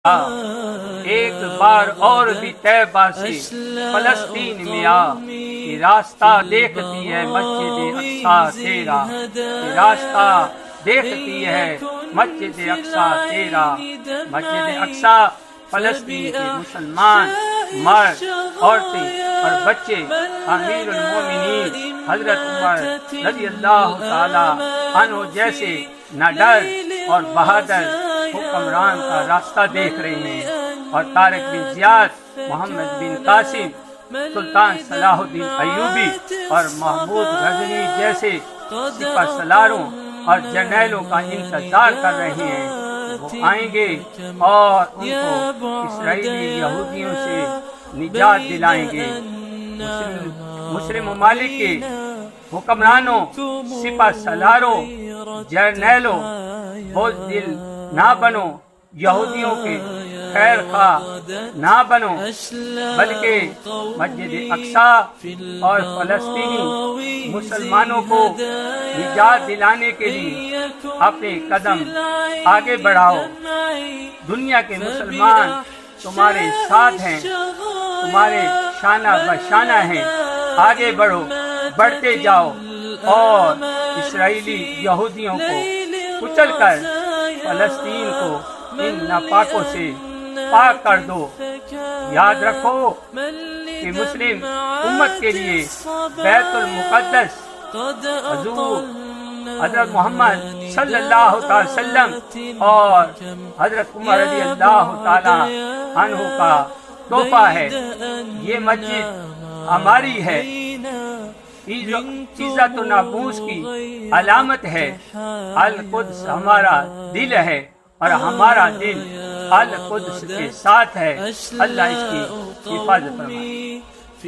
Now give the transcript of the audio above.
ایک بار اور بھی طیبہ سے فلسطین میں آ، یہ راستہ دیکھتی ہے مسجد اقصی تیرا، یہ راستہ دیکھتی ہے مسجد اقصی تیرا۔ مسجد اقصی فلسطین کے مسلمان مرد، عورتیں اور بچے امیر المومنین حضرت عمر رضی اللہ تعالی عنہ جیسے نہ ڈر اور بہادر حکمران کا راستہ دیکھ رہے ہیں، اور طارق بن زیاد، محمد بن قاسم، سلطان صلاح الدین ایوبی اور محمود غزنوی جیسے سپہ سالاروں اور جرنیلوں کا انتظار کر رہے ہیں۔ وہ آئیں گے اور ان کو اسرائیلی یہودیوں سے نجات دلائیں گے۔ مسلم ممالک کے حکمرانوں، سپہ سالاروں، جرنیلوں، بزدل نہ بنو، یہودیوں کے خیر خواہ نہ بنو، بلکہ مسجد اقصی اور فلسطینی مسلمانوں کو نجات دلانے کے لیے اپنے قدم آگے بڑھاؤ۔ دنیا کے مسلمان تمہارے ساتھ ہیں، تمہارے شانہ بشانہ ہیں۔ آگے بڑھو، بڑھتے جاؤ اور اسرائیلی یہودیوں کو کچل کر فلسطین کو ان ناپاکوں سے پاک کر دو۔ یاد رکھو کہ مسلم امت کے لیے بیت المقدس حضور حضرت محمد صلی اللہ تعالی وسلم اور حضرت عمر رضی اللہ تعالی عنہ کا تحفہ ہے۔ یہ مسجد ہماری ہے، عزت و ناموس کی علامت ہے۔ القدس ہمارا دل ہے اور ہمارا دل القدس کے ساتھ ہے۔ اللہ اس کی حفاظت فرمائے۔